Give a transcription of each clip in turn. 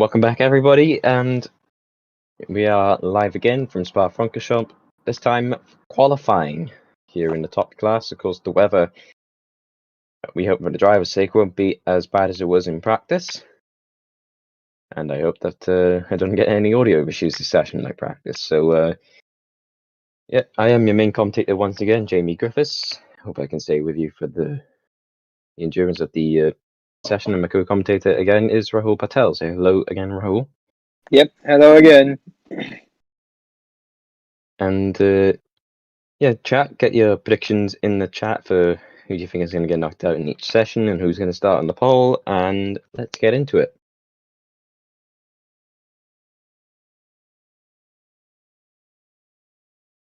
Welcome back, everybody, and we are live again from Spa-Francorchamps. This time, qualifying here in the top class. Of course, the weather, we hope for the driver's sake, won't be as bad as it was in practice. And I hope that I don't get any audio issues this session like practice. So, yeah, I am your main commentator once again, Jamie Griffiths. Hope I can stay with you for the endurance of the session. And my co-commentator again is Rahul Patel. Say hello again, Rahul. Yep, hello again. And yeah, chat, get your predictions in the chat for who do you think is going to get knocked out in each session and who's going to start on the pole, and let's get into it.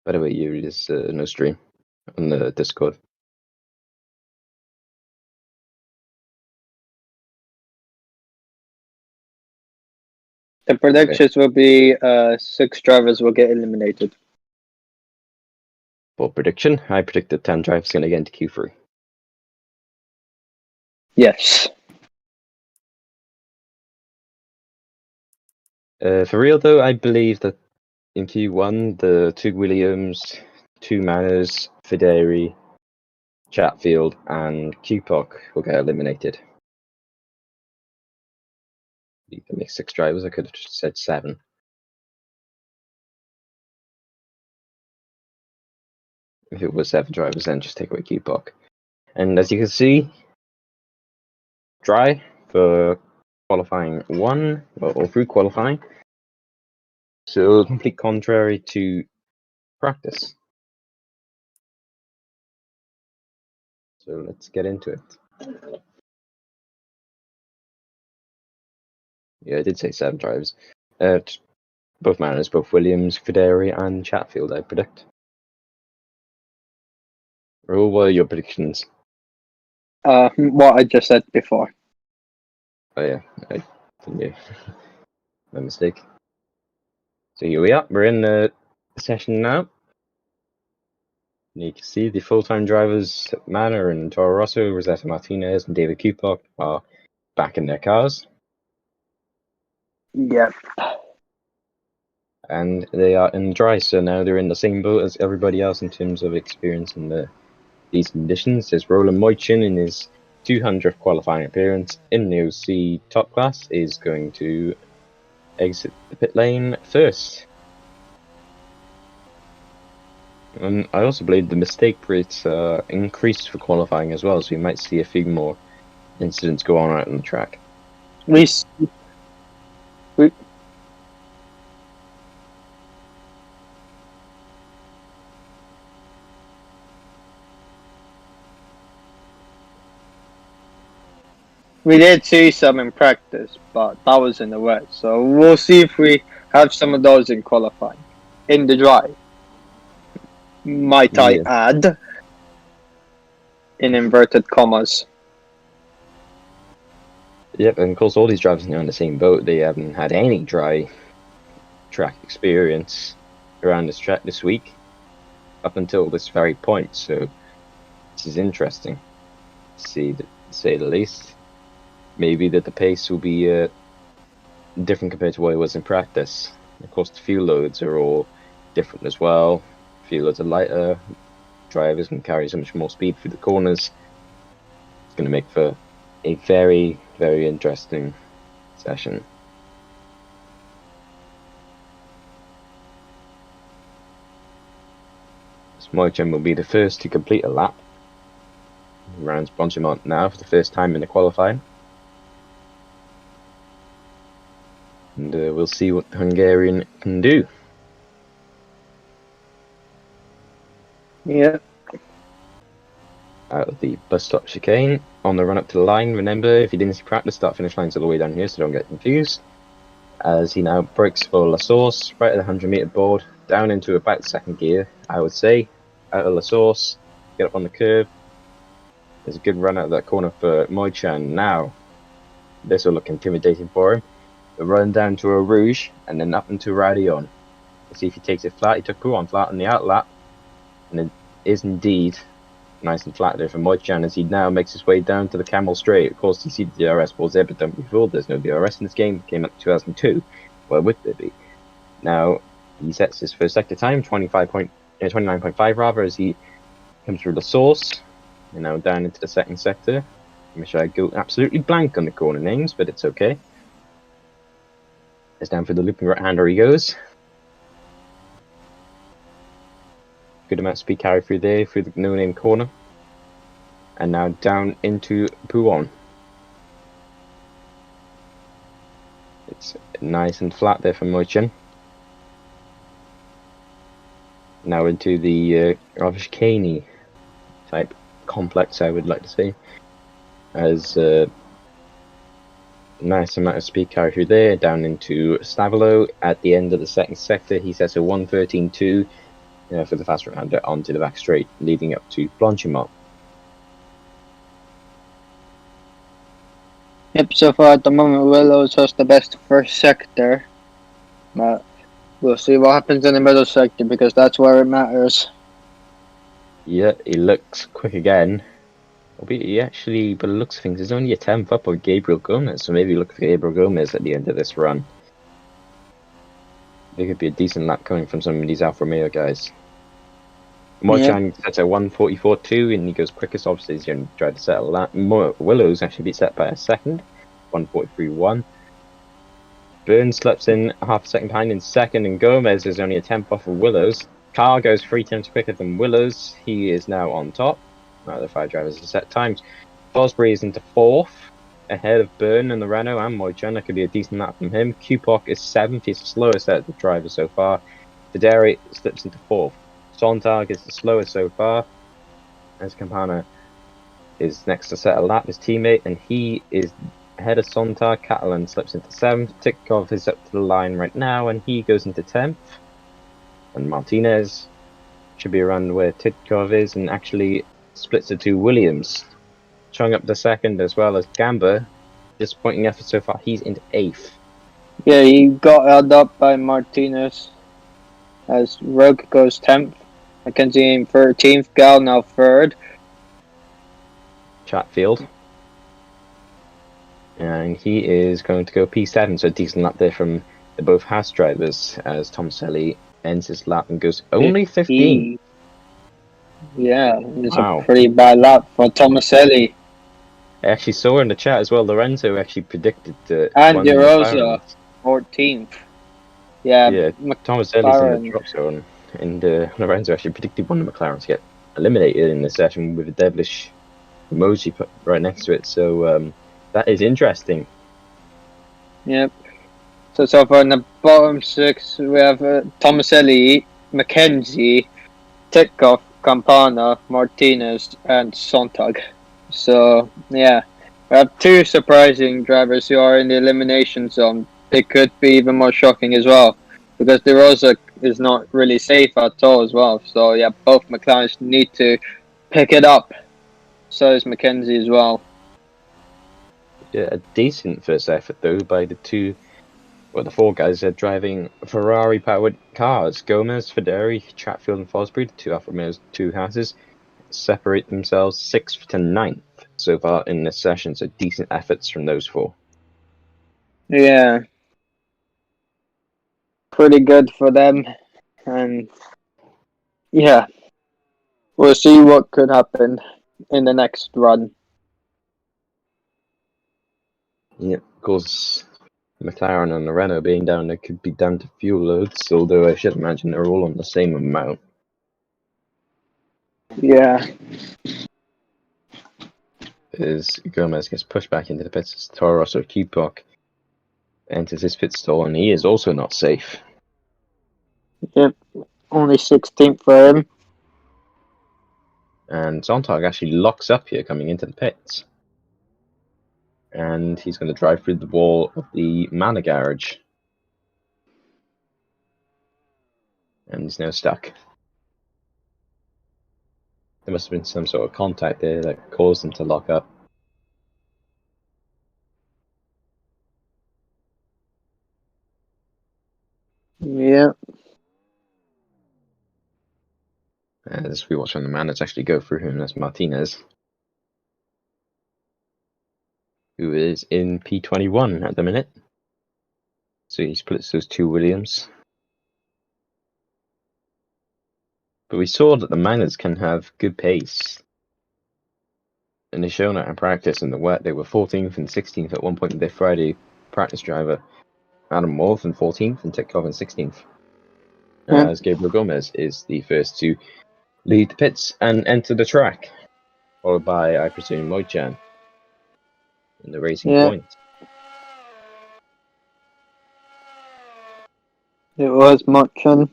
By the way, you is no stream on the Discord. The predictions will be 6 drivers will get eliminated. For prediction, I predicted 10 drivers going to get into Q3. Yes. For real though, I believe that in Q1, the 2 Williams, 2 Manners, Fideri, Chatfield, and QPOC will get eliminated. You can make 6 drivers, I could have just said 7. If it was 7 drivers, then just take away QPOC. And as you can see, dry for qualifying 1, or through qualifying. So complete contrary to practice. So let's get into it. Yeah, I did say 7 drivers. Both Manners, both Williams, Fideri, and Chatfield, I predict. Rahul, what are your predictions? What I just said before. Oh yeah, my mistake. So here we are, we're in the session now. You can see the full-time drivers, Manor and Toro Rosso, Rosetta Martinez and David Kupok are back in their cars. Yep. And they are in dry, so now they're in the same boat as everybody else in terms of experience in these conditions. There's Roland Moichin in his 200th qualifying appearance in the OC top class is going to exit the pit lane first. And I also believe the mistake rates increased for qualifying as well, so we might see a few more incidents go on out on the track. We did see some in practice, but that was in the wet. So we'll see if we have some of those in qualifying. In the dry. Might I add? In inverted commas. Yep, and of course all these drivers are in the same boat. They haven't had any dry track experience around this track this week up until this very point, so this is interesting to say the least. Maybe that the pace will be different compared to what it was in practice. Of course, the fuel loads are all different as well. Fuel loads are lighter. Drivers can carry so much more speed through the corners. It's going to make for a very, very interesting session. Moichin will be the first to complete a lap. Rounds Bonchimont now for the first time in the qualifying. And we'll see what the Hungarian can do. Yeah. Out of the bus stop chicane, on the run up to the line. Remember, if you didn't see practice, start-finish line's all the way down here, so don't get confused. As he now brakes for La Source, right at the 100-meter board, down into about second gear, I would say. Out of La Source, get up on the curve. There's a good run out of that corner for Moichin. Now, this will look intimidating for him. The run down to a Rouge, and then up into Radion. Let's see if he takes it flat. He took Pouan flat on the out lap, and it is indeed nice and flat there for Moichan as he now makes his way down to the Camel Straight. Of course, you see the DRS balls there, but don't be fooled, there's no DRS in this game. It came out in 2002. Where would there be? Now, he sets his first sector time, 29.5 rather, as he comes through the source. And now down into the second sector. I wish I go absolutely blank on the corner names, but it's okay. It's down for the looping right-hander he goes. Good amount of speed carry through there, through the no-name corner. And now down into Puon. It's nice and flat there for Moichin. Now into the rather chicane type complex, I would like to say. As nice amount of speed carry through there, down into Stavilo. At the end of the second sector, he sets a 1:13.2 for the fast right-hander onto the back straight, leading up to Blanchimont. Yep, so far at the moment, Willows has the best first sector. But we'll see what happens in the middle sector because that's where it matters. Yeah, he looks quick again. He actually, by the looks of things, is only a 10th up on Gabriel Gomez, so maybe look for Gabriel Gomez at the end of this run. There could be a decent lap coming from some of these Alfa Romeo guys. Moichan sets a 1:44.2 and he goes quickest. Obviously, he's going to try to settle that. Willows actually beats that by a second, 1:43.1. Burns slips in half a second behind in second, and Gomez is only a 10th off of Willows. Carr goes 3 tenths quicker than Willows. He is now on top. The 5 drivers are set times. Fosbury is into 4th, ahead of Byrne and the Renault and Moichan. That could be a decent lap from him. Kupok is 7th. He's the slowest out of the drivers so far. Federi slips into 4th. Sontag is the slowest so far, as Campana is next to set a lap, his teammate, and he is ahead of Sontag. Catalan slips into 7th. Titkov is up to the line right now, and he goes into 10th. And Martinez should be around where Titkov is, and actually splits the two Williams. Chung up the second, as well as Gamba. Disappointing effort so far. He's into 8th. Yeah, he got held up by Martinez as Rogue goes 10th. Mackenzie in 13th. Gal now 3rd. Chatfield. And he is going to go P7, so a decent lap there from the both Haas drivers as Tomaselli ends his lap and goes only 15. Yeah, it's Wow. a pretty bad lap for Tomaselli. I actually saw in the chat as well, Lorenzo actually predicted And one De of the Rosa, McLarens. 14th. Yeah, Tomaselli's in the drop zone, and Lorenzo actually predicted one of the McLarens to get eliminated in the session with a devilish emoji put right next to it. So that is interesting. Yep. So far in the bottom 6, we have Tomaselli, Mackenzie, Titkov, Campana, Martinez, and Sontag. So, yeah. We have 2 surprising drivers who are in the elimination zone. It could be even more shocking as well. Because De Rosa is not really safe at all as well. So, yeah, both McLarens need to pick it up. So is Mackenzie as well. Yeah, a decent first effort though by the 4 guys are driving Ferrari-powered cars. Gomez, Federi, Chatfield, and Fosbury, the 2 Alfa Romeo's 2 houses, separate themselves 6th to 9th so far in this session. So decent efforts from those 4. Yeah. Pretty good for them. And yeah, we'll see what could happen in the next run. Yeah, of course, McLaren and the Renault being down, it could be down to fuel loads, although I should imagine they're all on the same amount. Yeah. As Gomez gets pushed back into the pits, Toro Rosso Kupok enters his pit stall, and he is also not safe. Yep. Only 16th for him. And Sontag actually locks up here coming into the pits. And he's going to drive through the wall of the Manor garage. And he's now stuck. There must have been some sort of contact there that caused him to lock up. Yeah. as we watch on the man that's actually go through him, that's Martinez, who is in P21 at the minute. So he splits those two Williams. But we saw that the minors can have good pace. And they've shown that in practice in the wet. They were 14th and 16th at one point in their Friday practice driver. Adam Wolf in 14th and Titkov in 16th. As Gabriel Gomez is the first to lead the pits and enter the track. Followed by, I presume, Mojcan in the racing point. It was Mojcan.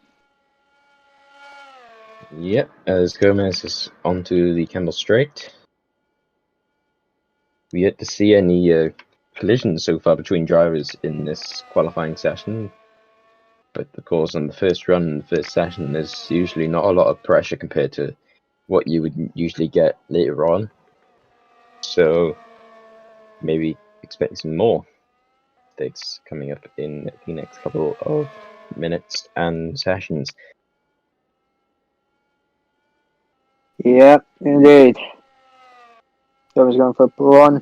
Yep, as Gomez is onto the Campbell Straight. We yet to see any collisions so far between drivers in this qualifying session. But of course, on the first run, the first session, there's usually not a lot of pressure compared to what you would usually get later on. So maybe expect some more mistakes coming up in the next couple of minutes and sessions. Yeah, indeed. Someone's going for P1.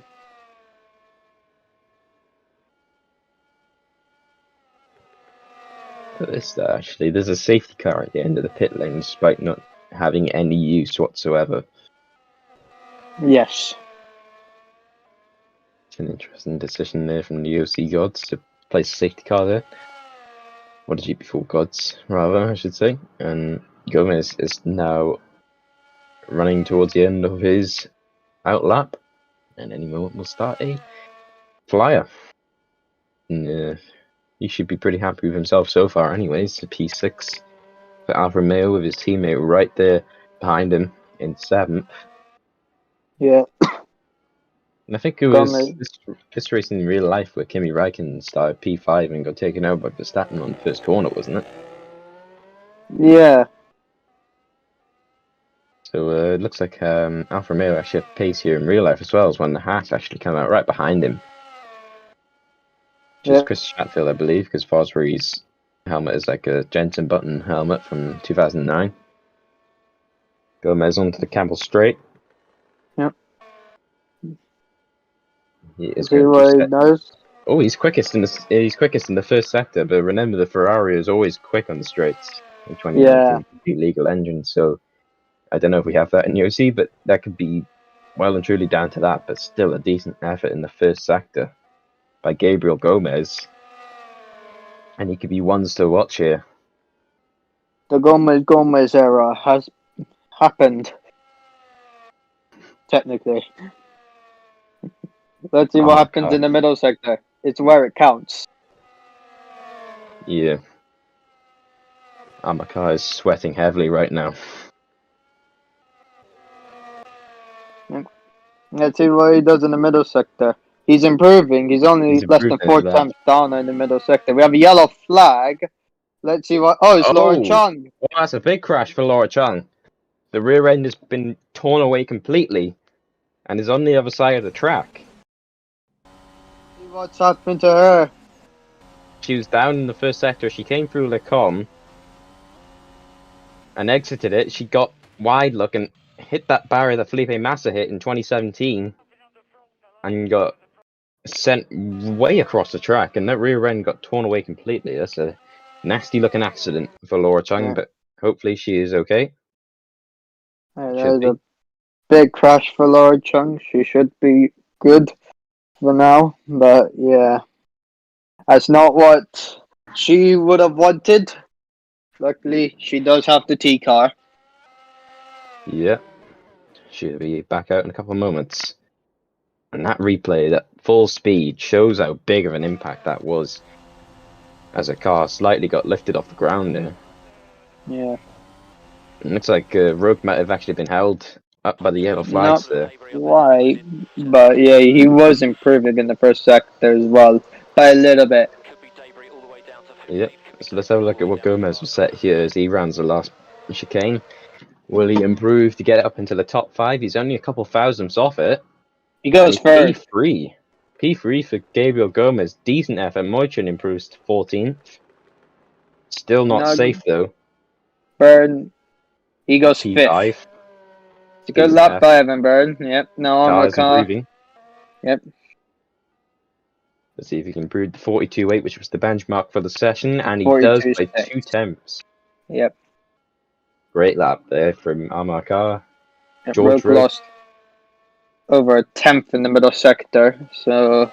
Actually, there's a safety car at the end of the pit lane, despite not having any use whatsoever. Yes. It's an interesting decision there from the OC gods to place a safety car there. Or the GP4 gods, rather, I should say. And Gomez is now running towards the end of his outlap. And any moment will start a flyer. And, he should be pretty happy with himself so far anyways. A P6 for Alfa Romeo with his teammate right there behind him in 7th. Yeah. And I think it was this race in real life where Kimi Räikkönen started P5 and got taken out by Verstappen on the first corner, wasn't it? Yeah. So it looks like Alfa Romeo actually have pace here in real life as well, as when the Haas actually came out right behind him. Which is Chris Chatfield, I believe, because Fosbury's helmet is like a Jensen Button helmet from 2009. Gomez onto the Campbell Straight. Yep. He is See what he does. Oh, he's quickest in the first sector, but remember the Ferrari is always quick on the straights in 2019 legal engine. So I don't know if we have that in the OC, but that could be well and truly down to that. But still a decent effort in the first sector by Gabriel Gomez, and he could be ones to watch here. The Gomez era has happened. Technically. Let's see what happens in the middle sector. It's where it counts. Yeah. Amakar is sweating heavily right now. Let's see what he does in the middle sector. He's improving. He's only less than 4 times down in the middle sector. We have a yellow flag. Let's see what... Oh, it's Laura Chung. Oh, that's a big crash for Laura Chung. The rear end has been torn away completely and is on the other side of the track. See what's happened to her. She was down in the first sector. She came through Lecom and exited it. She got wide looking, hit that barrier that Felipe Massa hit in 2017 and got sent way across the track, and that rear end got torn away completely. That's a nasty looking accident for Laura Chung, but hopefully she is okay. That was a big crash for Laura Chung. She should be good for now, but yeah, that's not what she would have wanted. Luckily, she does have the T car. Yeah, she'll be back out in a couple of moments. And that replay, that full speed, shows how big of an impact that was as a car slightly got lifted off the ground there. Yeah. It looks like Rogue might have actually been held up by the yellow flags there. Why? But yeah, he was improving in the first sector as well, by a little bit. Yep, so let's have a look at what Gomez was set here as he runs the last chicane. Will he improve to get up into the top 5? He's only a couple thousandths off it. He goes first. P3 for Gabriel Gomez. Decent effort. Mojcan improves to 14th. Still not safe though. Burn. He goes fifth. P5. It's a good He's lap by Evan Byrne. Yep. Now on my Car's car. improving. Yep. Let's see if he can improve the 42.8, which was the benchmark for the session, and he does by 42.6. 2 tenths. Yep. Great lap there from Amarkar. Yep. George Roke lost over a tenth in the middle sector. So,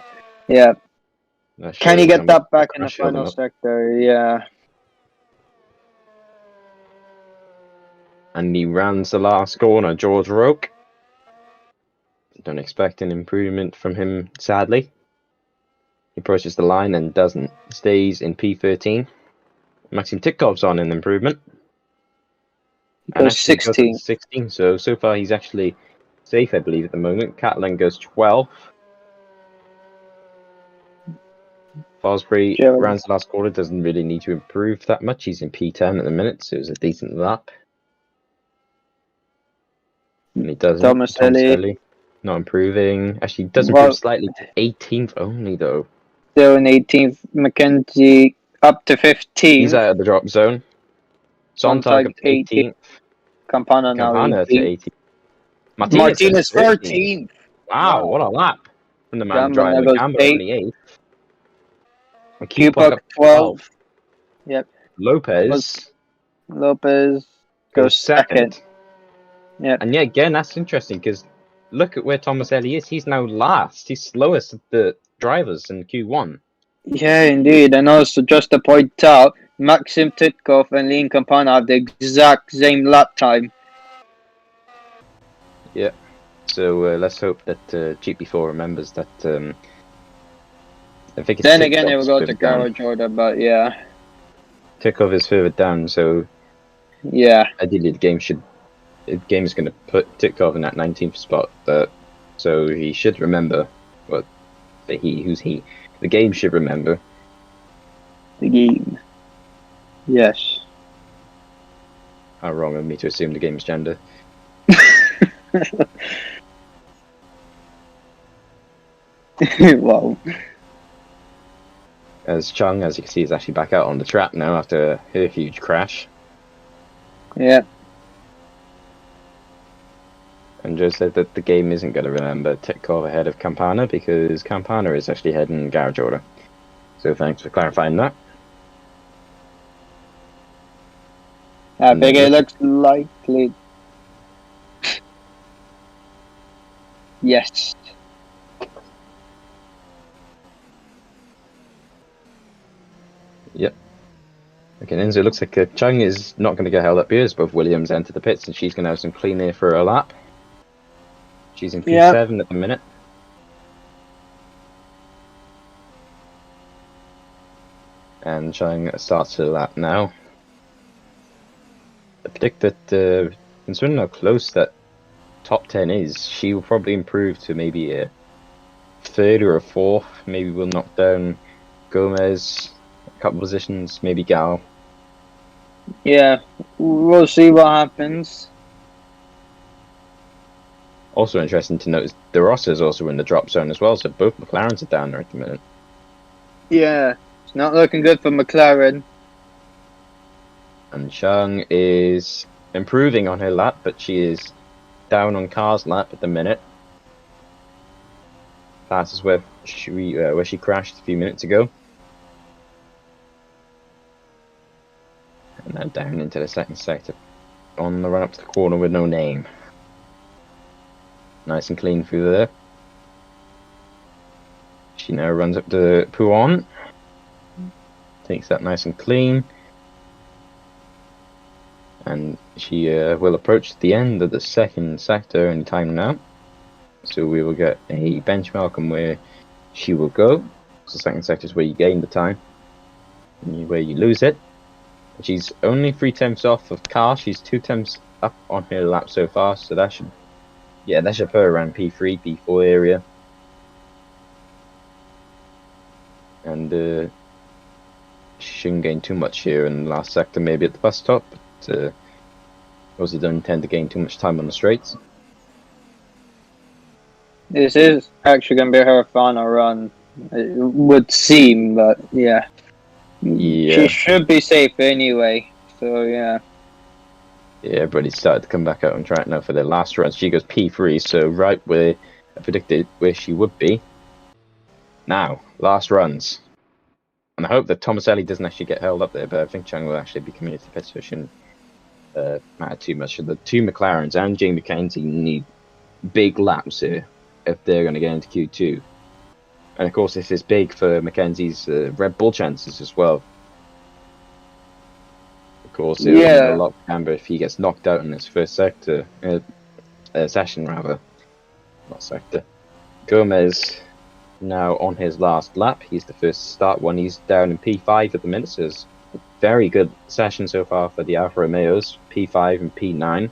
yeah. Can he get that back in the final sector? Yeah. And he runs the last corner, George Roke. Don't expect an improvement from him, sadly. He approaches the line and doesn't. Stays in P13. Maxim Titkov's on an improvement. He goes 16. 16. So far he's actually safe, I believe, at the moment. Catlin goes 12. Fosbury runs the last quarter, doesn't really need to improve that much. He's in P10 at the minute, so it was a decent lap. And he doesn't. Thomas Ellie. Not improving. Actually, does improve slightly to 18th only, though. Still in 18th. Mackenzie up to 15th. He's out of the drop zone. Sontag up to 18th. Campana now 18th. To 18th. Martinez 13th. Wow, what a lap from the man Gamba driving the Gamba only 8th. And Q-Puck up 12th. Yep. Lopez goes second. Yeah. And yeah, again, that's interesting because look at where Thomas Ellie is. He's now last. He's slowest of the drivers in Q1. Yeah, indeed. And also, just to point out, Maxim Titkov and Lean Campana have the exact same lap time. Yeah. So let's hope that GP4 remembers that. I think it's then again, it will go to Garo Jordan, but yeah. Titkov is further down, so yeah. Ideally, the game is going to put Titkov in that 19th spot, so he should remember what who's he. The game should remember. The game. Yes. How wrong of me to assume the game's gender. Wow. As Chung, as you can see, is actually back out on the track now after her huge crash. Yeah. And Joe said that the game isn't going to remember Titkov ahead of Campana because Campana is actually heading in garage order. So thanks for clarifying that. I think it looks likely. Yes. Yep. Okay, then so it looks like Chung is not going to get held up here as both Williams enter the pits and she's going to have some clean air for her lap. She's in P7 at the minute. And Chung starts her lap now. I predict that, considering how close that top 10 is, she will probably improve to maybe a 3rd or a 4th. Maybe we'll knock down Gomez a couple positions, maybe Gal. Yeah, we'll see what happens. Also interesting to note is De Rossa is also in the drop zone as well, so both McLarens are down there at the minute. Yeah, it's not looking good for McLaren. And Chung is improving on her lap, but she is down on Car's lap at the minute. Passes where she crashed a few minutes ago. And now down into the second sector. On the run up to the corner with no name. Nice and clean through there. She now runs up to Pouon. Takes that nice and clean. And she will approach the end of the second sector any time now. So we will get a benchmark on where she will go. So the second sector is where you gain the time. And where you lose it. She's only 3 tenths off of Car. She's 2 tenths up on her lap so far. So that should put her around P3, P4 area. And she shouldn't gain too much here in the last sector, maybe at the bus stop. But obviously don't intend to gain too much time on the straights. This is actually going to be her final run. It would seem, but yeah. She should be safe anyway, so yeah. Yeah, everybody started to come back out on track now for their last runs. She goes P3, so right where I predicted where she would be. Now, last runs. And I hope that Tomaselli doesn't actually get held up there, but I think Chang will actually be coming into the pit, so it shouldn't matter too much. So the two McLarens and Jamie Mackenzie need big laps here if they're going to get into Q2. And of course, this is big for Mackenzie's Red Bull chances as well. Of course, it'll mean a lot for Amber if he gets knocked out in his first sector, session rather, not sector. Gomez now on his last lap. He's the first to start one. He's down in P5 at the minute, so it's a very good session so far for the Alfa Romeos, P5 and P9.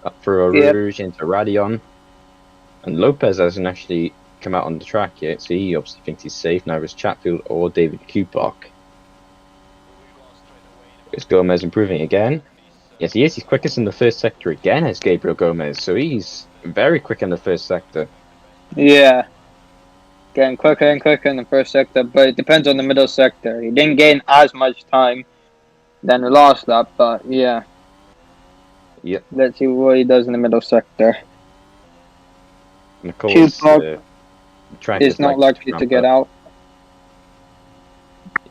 Up for a Rouge into Radion. And Lopez hasn't actually come out on the track yet, so he obviously thinks he's safe. Now it's Chatfield or David Kupok. Is Gomez improving again? Yes, he is. He's quickest in the first sector again as Gabriel Gomez, so he's very quick in the first sector. Yeah. Getting quicker and quicker in the first sector, but it depends on the middle sector. He didn't gain as much time than the last lap, but yeah. Yep. Let's see what he does in the middle sector. And of course, track is not likely to get out.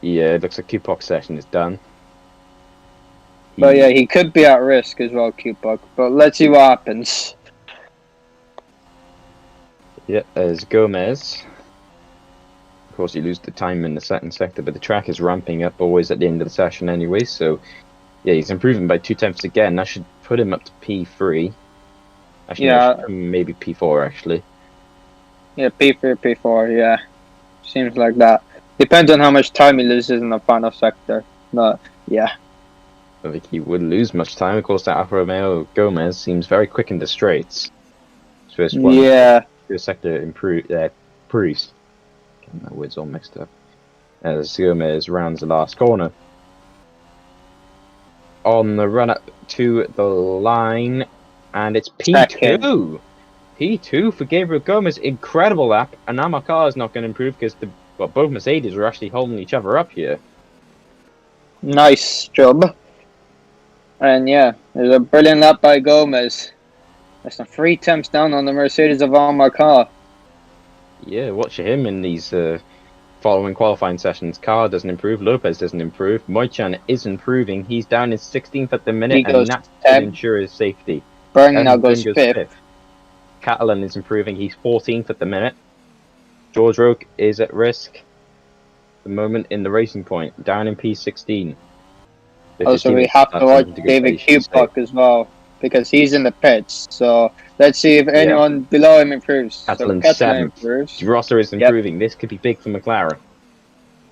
Yeah, it looks like Kupok's session is done. But yeah, he could be at risk as well, Kupok. But let's see what happens. Yeah, as Gomez. Of course, you lose the time in the second sector, but the track is ramping up always at the end of the session anyway. So, yeah, he's improving by 2/10 again. That should put him up to P3. Actually, yeah, maybe P4 actually. Yeah, P3, P4. Yeah, seems like that. Depends on how much time he loses in the final sector. But yeah. I don't think he would lose much time. Of course, that Alfa Romeo Gomez seems very quick in the straights. First one. Yeah. First sector improved. Prix. Getting my words all mixed up. As Gomez rounds the last corner. On the run up to the line, and it's P2. P2 for Gabriel Gomez. Incredible lap. And now my car is not going to improve because both Mercedes are actually holding each other up here. Nice job. And yeah, there's a brilliant lap by Gomez. That's some 3 temps down on the Mercedes of Almacar. Yeah, watch him in these following qualifying sessions. Carr doesn't improve, Lopez doesn't improve, Moichan is improving. He's down in 16th at the minute, and that's to ensure his safety. Bernie now goes 5th. Catalan is improving, he's 14th at the minute. George Roque is at risk at the moment in the Racing Point, down in P16. Also, we have to watch David Kupok as well, because he's in the pits. So let's see if anyone below him improves. Catalan 7th. Rosser is improving. This could be big for McLaren.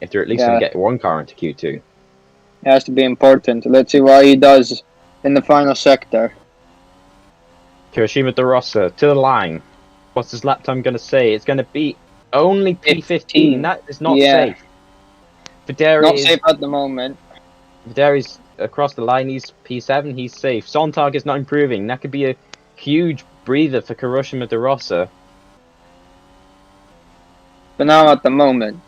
If they're at least going to get one car into Q2. It has to be important. Let's see what he does in the final sector. Kirishima De Rossa to the line. What's his lap time going to say? It's going to be only P15. That is not safe. Videri not safe at the moment. Videri's across the line. He's P7. He's safe. Sontag is not improving. That could be a huge breather for Kirishima De Rossa. But now at the moment,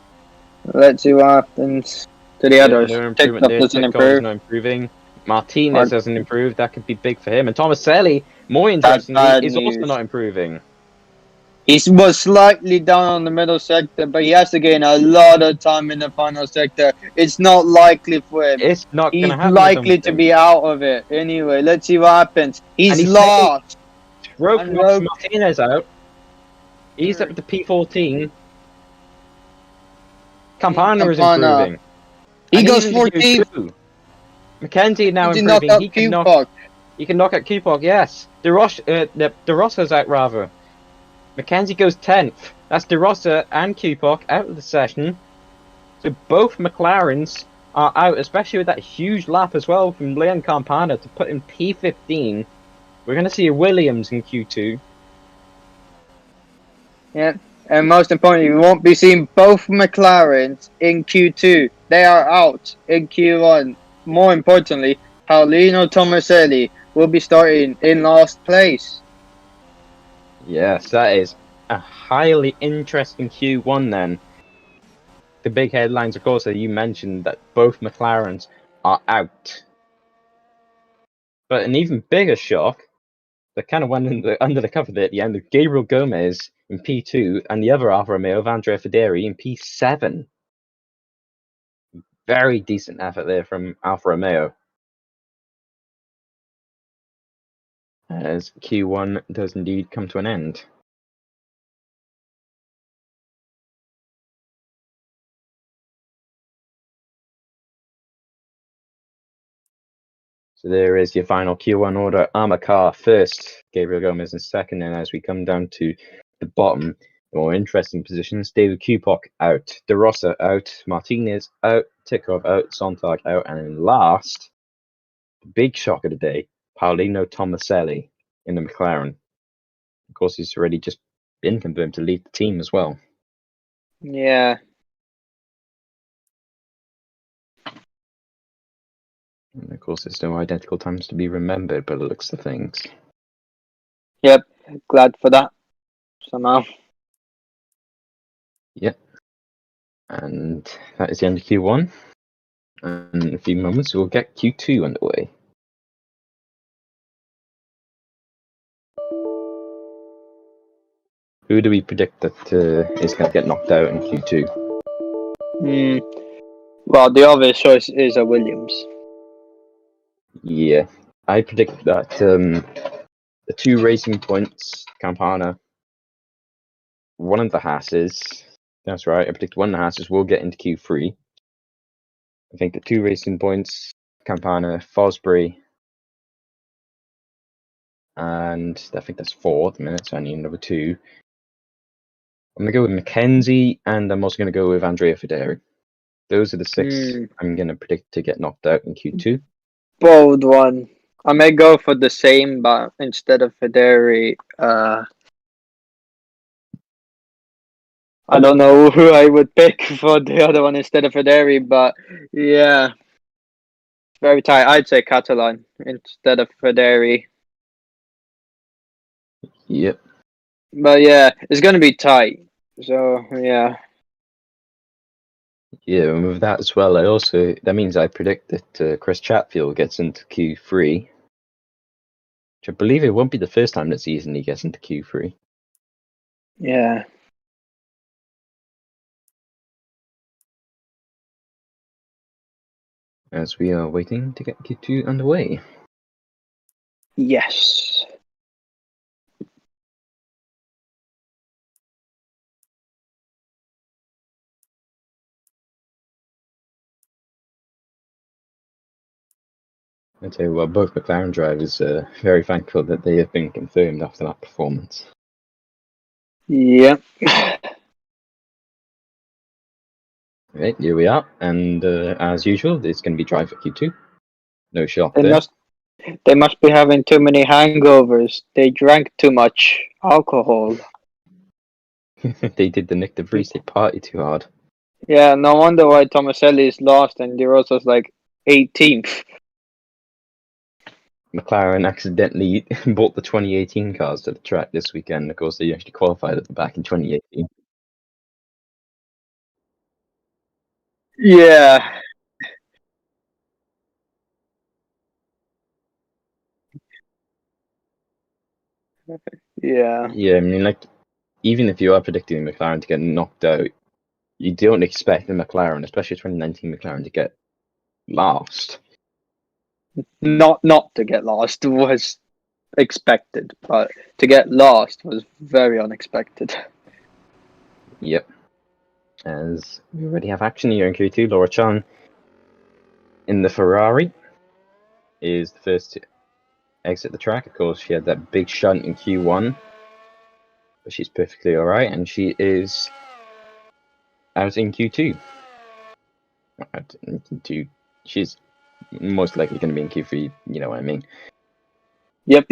let's see what happens to the others. No improvement there. Doesn't improve. Not improving. Martinez hasn't improved. That could be big for him. And Tomaselli, more interestingly, is also not improving. He was slightly down on the middle sector, but he has to gain a lot of time in the final sector. It's not likely for him. It's not going to happen. He's likely to be out of it. Anyway, let's see what happens. He's lost. Roque knocks Martinez out. He's up to P14. Campana is improving. He goes 14th. Mackenzie now improving. He can knock out Kupok, yes. De Rossa's out, rather. Mackenzie goes 10th. That's De Rossa and Kupok out of the session. So both McLarens are out, especially with that huge lap as well from Leon Campana to put in P15. We're going to see a Williams in Q2. Yeah, and most importantly, we won't be seeing both McLarens in Q2. They are out in Q1. More importantly, Paolino Tomaselli will be starting in last place. Yes, that is a highly interesting Q1 then. The big headlines, of course, that you mentioned that both McLarens are out. But an even bigger shock that kind of went under the cover there at the end of Gabriel Gomez in P2 and the other Alfa Romeo of Andrea Federi in P7. Very decent effort there from Alfa Romeo. As Q1 does indeed come to an end. So there is your final Q1 order. Amar first, Gabriel Gomez in second, and as we come down to the bottom, the more interesting positions, David Kupok out, De Rossa out, Martinez out, Tikhov out, Sontag out, and in last, the big shock of the day, Paolino Tomaselli in the McLaren. Of course, he's already just been confirmed to lead the team as well. Yeah. And of course, there's no identical times to be remembered, but it looks of things. Yep. Glad for that. Somehow. Yep. And that is the end of Q1. And in a few moments, we'll get Q2 underway. Who do we predict that is going to get knocked out in Q2? Well, the obvious choice is a Williams. Yeah, I predict that the 2 Racing Points, Campana, one of the Haas's, that's right, I predict one of the Haas's will get into Q3. I think the 2 Racing Points, Campana, Fosbury, and I think that's 4 at the minute, so I need number 2. I'm going to go with Mackenzie, and I'm also going to go with Andrea Federi. Those are the 6 I'm going to predict to get knocked out in Q2. Bold one. I may go for the same, but instead of Federi, I don't know who I would pick for the other one instead of Federi, but yeah. Very tight. I'd say Catalan instead of Federi. Yep. But yeah, it's going to be tight. So, yeah. Yeah, and with that as well, that means I predict that Chris Chatfield gets into Q3, which I believe it won't be the first time this season he gets into Q3. Yeah. As we are waiting to get Q2 underway. Yes. I tell you what, both McLaren drivers are very thankful that they have been confirmed after that performance. Yep. Right, here we are, and as usual, it's going to be dry for Q2. No shock there. They must be having too many hangovers. They drank too much alcohol. They did the Nick de Vries, they party too hard. Yeah, no wonder why Tomaselli is lost and De Rossa's like 18th. McLaren accidentally bought the 2018 cars to the track this weekend. Of course, they actually qualified at the back in 2018. Yeah. Yeah. Yeah, I mean, like, even if you are predicting McLaren to get knocked out, you don't expect the McLaren, especially 2019 McLaren, to get last. Not to get lost was expected, but to get lost was very unexpected. Yep. As we already have action here in Q2, Laura Chan in the Ferrari is the first to exit the track. Of course, she had that big shunt in Q1, but she's perfectly alright, and she is out in Q2. She's most likely going to be in Q3, you know what I mean. Yep.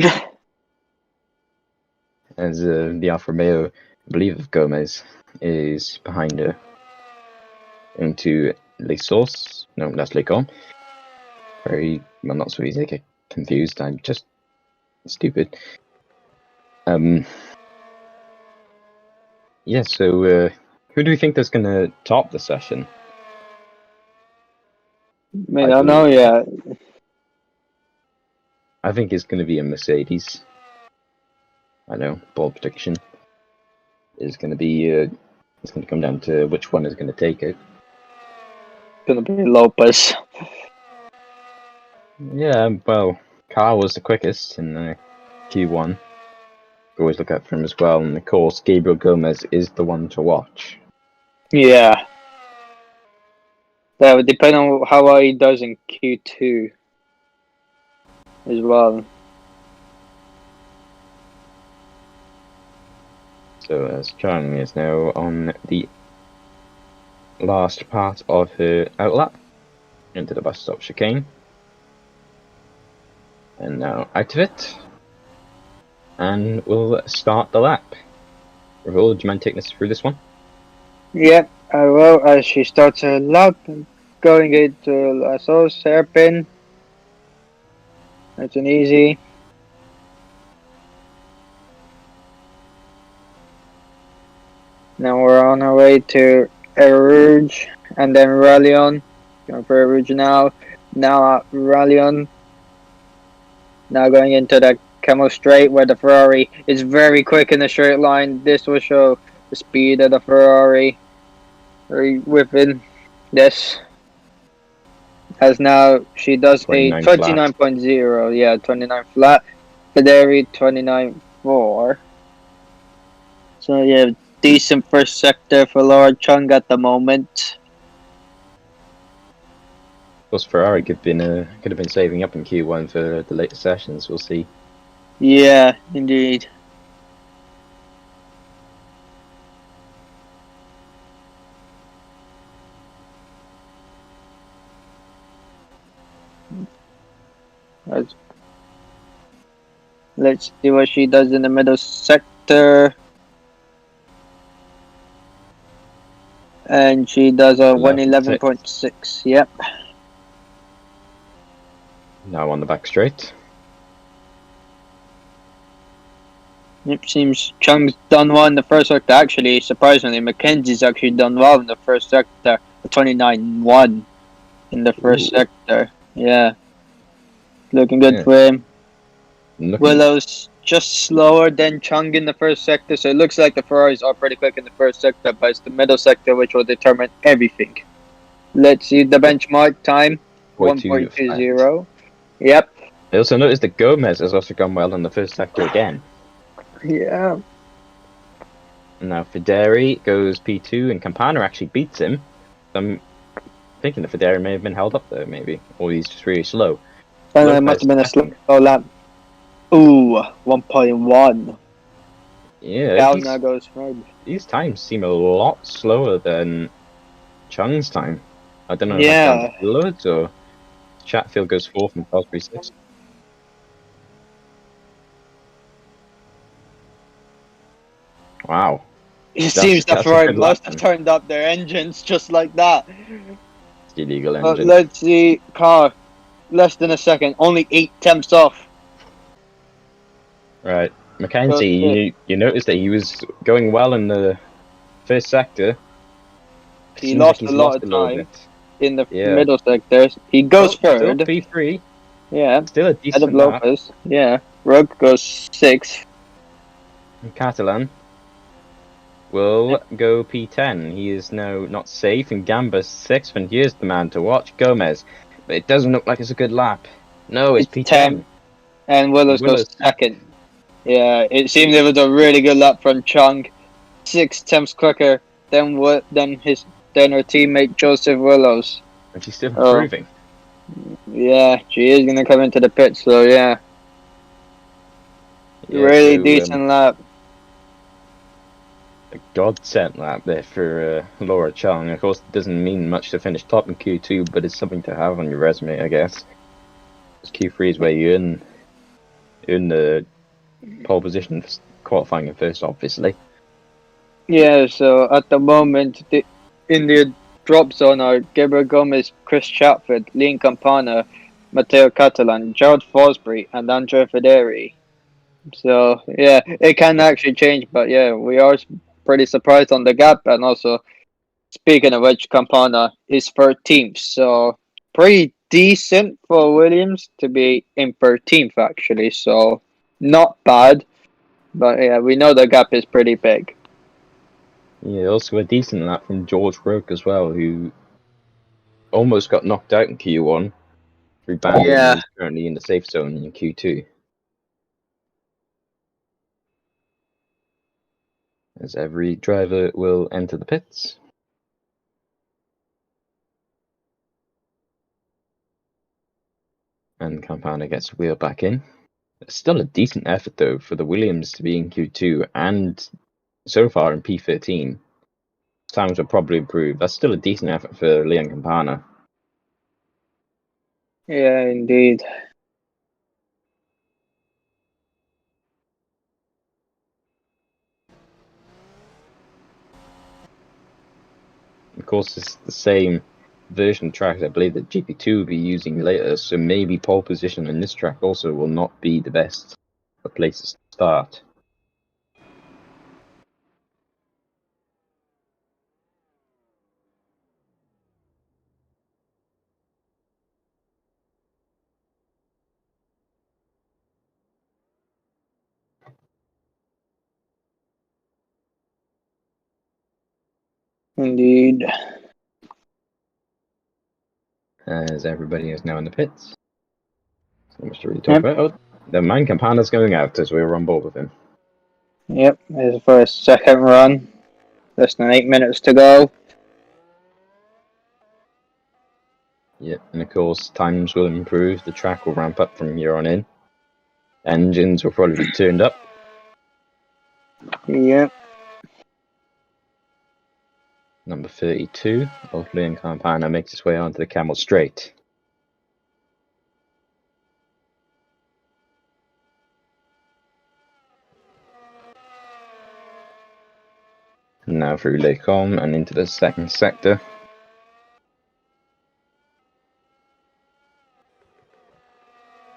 As the Alfa Romeo, I believe Gomez, is behind her into Les Sources. No, that's Lecom. Not so easy to get confused. I'm just stupid. Yeah, so who do we think that's going to top the session? I don't know yet. I think it's going to be a Mercedes. I know, bold prediction is going to be. It's going to come down to which one is going to take it. Gonna be Lopez. Yeah, well, Carl was the quickest in Q1. Always look out for him as well, and of course, Gabriel Gomez is the one to watch. Yeah. That would depend on how well he does in Q2 as well. So as Chang is now on the last part of her outlap into the bus stop chicane. And now out of it. And we'll start the lap. Rahul, do you mind taking us through this one? Yep, I will, as she starts her lap, going into Lasso's hairpin. That's an easy. Now we're on our way to Erouge and then Rallion. Going for Erouge now. Now at Rallion. Now going into the Camel Straight where the Ferrari is very quick in the straight line. This will show the speed of the Ferrari. Very within this. As now she does a 29.0. Yeah, 29 flat. Federi 29.4. So yeah, decent first sector for Laura Chung at the moment. Of course, Ferrari could have been saving up in Q1 for the later sessions. We'll see. Yeah, indeed. Let's see what she does in the middle sector. And she does a 111.6. Yep. Now on the back straight. It seems Chung's done well in the first sector. Actually, surprisingly, Mackenzie's actually done well in the first sector. 29.1 in the first sector. Yeah. Looking good for him. Willow's just slower than Chung in the first sector, so it looks like the Ferraris are pretty quick in the first sector, but it's the middle sector which will determine everything. Let's see the benchmark time. 1.20. Yep. I also noticed that Gomez has also gone well in the first sector again. Yeah. Now Federi goes P2 and Campana actually beats him. I'm thinking that Federi may have been held up there, maybe. Or he's just really slow. It must have been a slow lap. Ooh, 1.1. Yeah. Down now goes Fred. These times seem a lot slower than Chung's time. I don't know if Yeah. that's loads or Chatfield goes 4th and Fosbury 6th. Wow. It seems that Ferrari must have turned up their engines just like that. It's the illegal engine. Let's see, car. Less than a second. Only 8 tenths off. Right. Mackenzie, you noticed that he was going well in the first sector. He lost a lot of time in the middle sectors. He goes third. Still P3. Yeah. Still a decent lap. Yeah. Rogue goes 6th. And Catalan will go P10. He is now not safe, and Gamba's 6th, and here's the man to watch, Gomez. But it doesn't look like it's a good lap. No, it's P10. And Willows goes 2nd. Yeah, it seems it was a really good lap from Chung. 6 tenths quicker than her teammate Joseph Willows. And she's still improving. Yeah, she is going to come into the pit, so yeah. Really decent lap. A godsend lap there for Laura Chung. Of course, it doesn't mean much to finish top in Q2, but it's something to have on your resume, I guess. Q3 is where you earn the pole position for qualifying in first, obviously. Yeah, so at the moment, in the drop zone are Gabriel Gomez, Chris Chatford, Lean Campana, Matteo Catalan, Gerald Fosbury, and Andrea Federi. So, yeah, it can actually change, but yeah, we are pretty surprised on the gap. And also, speaking of which, Campana is 13th, so pretty decent for Williams to be in 13th, actually. So not bad. But yeah, we know the gap is pretty big. Yeah, also a decent lap from George Roque as well, who almost got knocked out in Q1 through banding and Yeah, is currently in the safe zone in Q2. As every driver will enter the pits. And Campana gets the wheel back in. It's still a decent effort though for the Williams to be in Q2 and so far in P13. Times will probably improve. That's still a decent effort for Leon Campana. yeah, indeed. Of course, it's the same version of track I believe that GP2 will be using later, so maybe pole position in this track also will not be the best of places to start. Indeed. As everybody is now in the pits. So much to really talk Yep. about. Oh, the man Campana's going out as we were on board with him. Yep. His first second run. Less than 8 minutes to go. Yeah, and of course times will improve, the track will ramp up from here on in. Engines will probably be turned up. Yep. Number 32 of Leon Campana makes its way onto the Camel Straight. Now through Les Combes and into the second sector.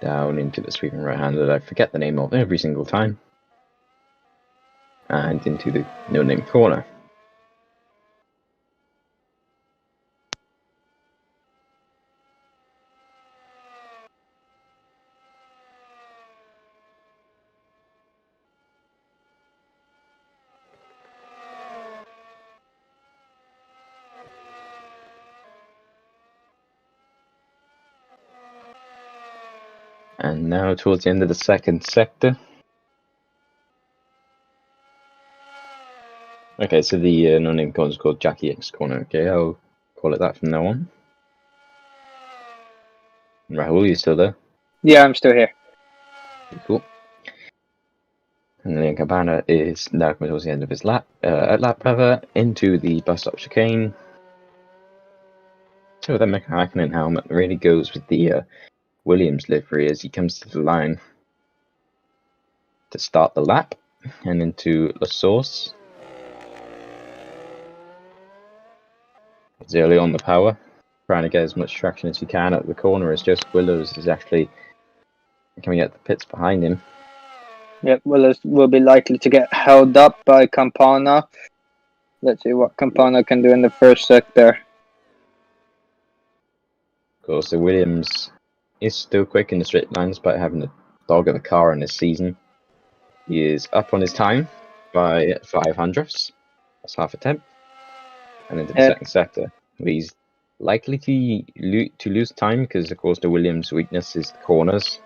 Down into the sweeping right-hander that I forget the name of every single time. And into the no-name corner. And now towards the end of the second sector. Okay, so the no-name corner is called Jackie X corner. Okay, I'll call it that from now on. Rahul, you still there? Yeah, I'm still here. Cool. And Leon Campana is now coming towards the end of his lap, into the bus stop chicane. So that Mika Hakkinen helmet really goes with the Williams livery as he comes to the line to start the lap and into La Source. It's early on the power, trying to get as much traction as he can at the corner as Joseph Willows is actually coming at the pits behind him. Yep. Willis will be likely to get held up by Campana. Let's see what Campana can do in the first sector. Of course, the Williams is still quick in the straight line despite having the dog of a car in this season. He is up on his time by 500ths. That's half a tenth. And into the second sector, he's likely to lose time because, of course, the Williams' weakness is the corners.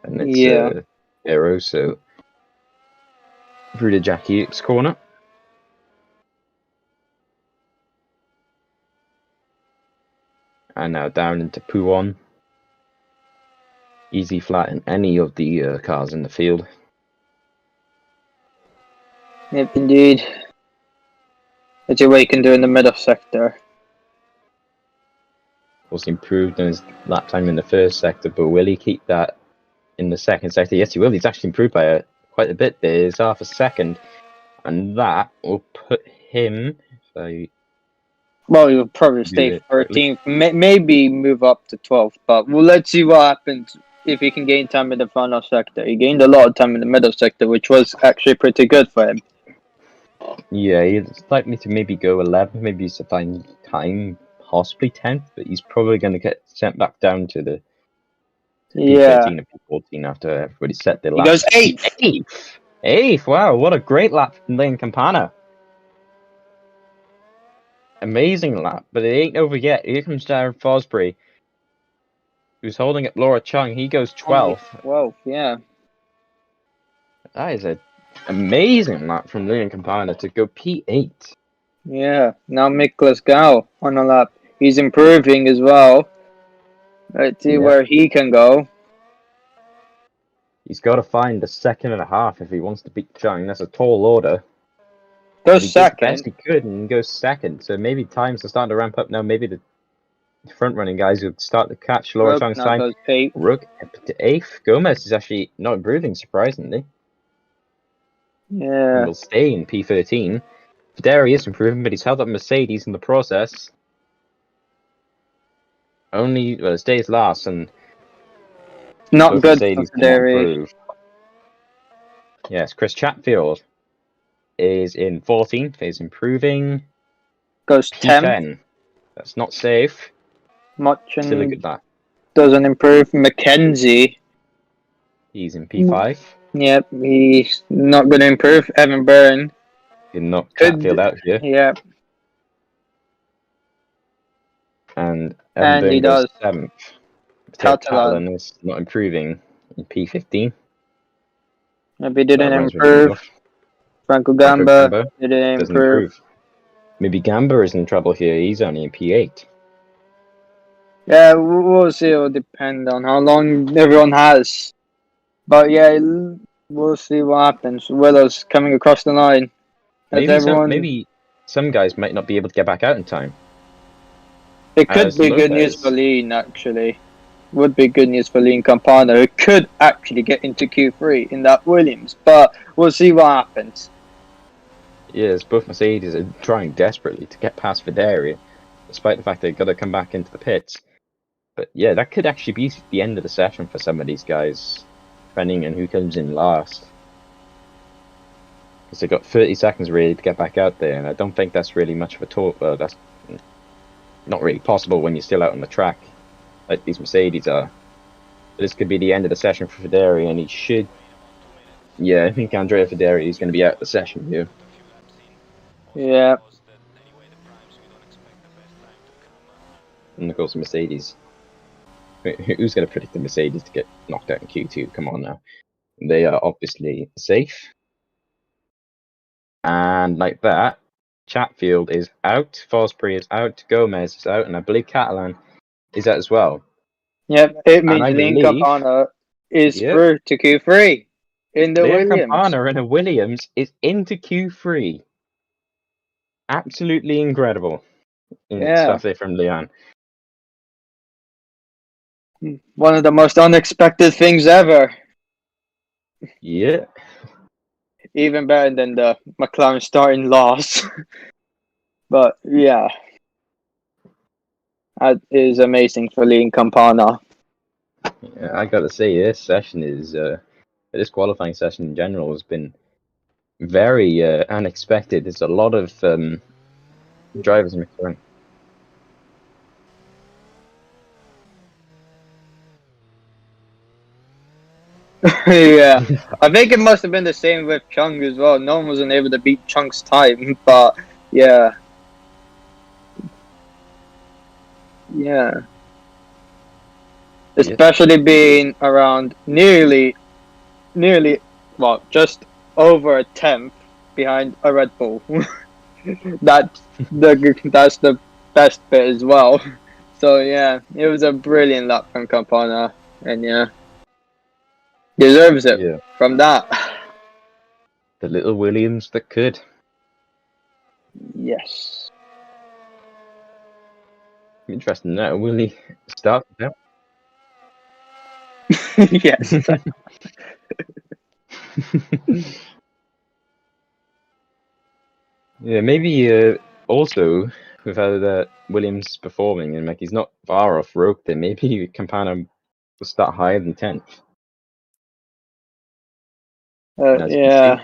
And it's arrow, so through the Jackie X corner. And now down into Pouon. Easy flat in any of the cars in the field. Yep, indeed. Let's see what he can do in the middle sector. Was improved in his lap time in the first sector, but will he keep that in the second sector? Yes, he will. He's actually improved by quite a bit. There's half a second, and that will put him. Well, he'll probably stay 13th, maybe move up to 12th, but let's see what happens if he can gain time in the final sector. He gained a lot of time in the middle sector, which was actually pretty good for him. Yeah, he's likely to maybe go 11th, maybe to find time possibly 10th, but he's probably going to get sent back down to the Yeah. P13 or P14 after everybody set their He laps. goes 8th. Eighth! Wow, what a great lap from Lane Campana. Amazing lap, but it ain't over yet. Here comes Jared Fosbury, who's holding up Laura Chung. He goes 12th. 12th, yeah. That is an amazing lap from Lane Campana to go P8. Yeah. Now Miklas Gao on a lap. He's improving as well. Let's see where he can go. He's got to find the 2.5 if he wants to beat Chung. That's a tall order. Goes He did the best second. he could and goes second. So maybe times are starting to ramp up now. Maybe the front-running guys would start to catch Laura Rook Chung's now time. goes 8th. Rook up to 8th. Gomez is actually not improving, surprisingly. Yeah. And will stay in P13. Federi is improving, but he's held up Mercedes in the process. It stays last, and Not both good for Mercedes cannot Federi. improve. Yes, Chris Chatfield is in 14th. He's improving. Goes 10th. P10. That's not safe. Still a Mutchen good lap. doesn't improve. Mackenzie. He's in P5. Yep, he's not going to improve. Evan Byrne. Did knock Chatfield out here. Yep. And And Evan he Byrne goes does. 7th. Catalan. Catalan is not improving in P15. Maybe didn't That runs with me improve. enough. Franco Franco Gamba Gamba didn't doesn't improve. improve. Maybe Gamba is in trouble here. He's only in P8. Yeah, we'll see. It'll depend on how long everyone has. But yeah, we'll see what happens. Willow's coming across the line. Maybe some guys might not be able to get back out in time. It could be good news for Lean, actually. Would be good news for Lean Campana, who could actually get into Q3 in that Williams. But we'll see what happens. Yes, both Mercedes are trying desperately to get past Federi, despite the fact they've got to come back into the pits. But yeah, that could actually be the end of the session for some of these guys, depending on who comes in last. Because they've got 30 seconds really to get back out there, and I don't think that's really much of a talk. Well, that's not really possible when you're still out on the track, like these Mercedes are. But this could be the end of the session for Federi, and he should. Yeah, I think Andrea Federi is going to be out of the session here. Yeah. And of course, Mercedes. Who's going to predict the Mercedes to get knocked out in Q2? Come on now. They are obviously safe. And like that, Chatfield is out, Fosbury is out, Gomez is out, and I believe Catalan is out as well. Yep, it means I Lean believe- Campana is through to Q3 in the Leon Williams. Campana in a Williams is into Q3. Absolutely incredible. Stuff there from Leon. One of the most unexpected things ever. Yeah. Even better than the McLaren starting loss. But yeah, that is amazing for Lean Campana. Yeah, I got to say, this session is, this qualifying session in general has been very unexpected. There's a lot of drivers in McLaren. Yeah, I think it must have been the same with Chung as well. No one wasn't able to beat Chung's time, but yeah. Yeah. Especially being around nearly, well, just over a 10th behind a Red Bull. That's the best bit as well. So yeah, it was a brilliant lap from Campana, and yeah, deserves it from that. The little Williams that could. Yes. Interesting. Now, will he start now? Yes. Yeah, maybe also with how Williams performing and like he's not far off Roke there, maybe Campana will start higher than 10th. Yeah.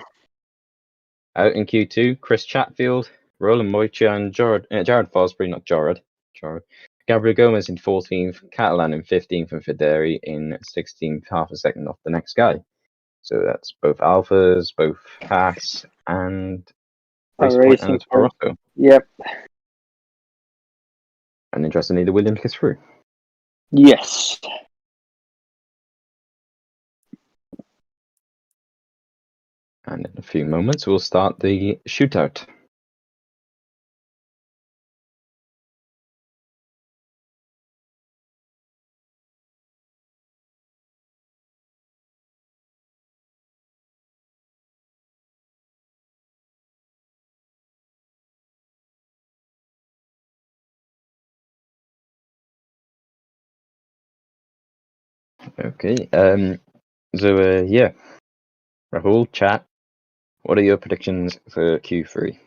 Out in Q2, Chris Chatfield, Roland Moicha and Jared Fosbury, not Jared. Charo. Gabriel Gomez in 14th, Catalan in 15th, and Federi in 16th, half a second off the next guy. So that's both Alphas, both Haas, and A race point racing and Toro Rosso. Yep. And interestingly, the Williams gets through. Yes. And in a few moments, we'll start the shootout. Okay. Yeah. Rahul, chat. What are your predictions for Q3?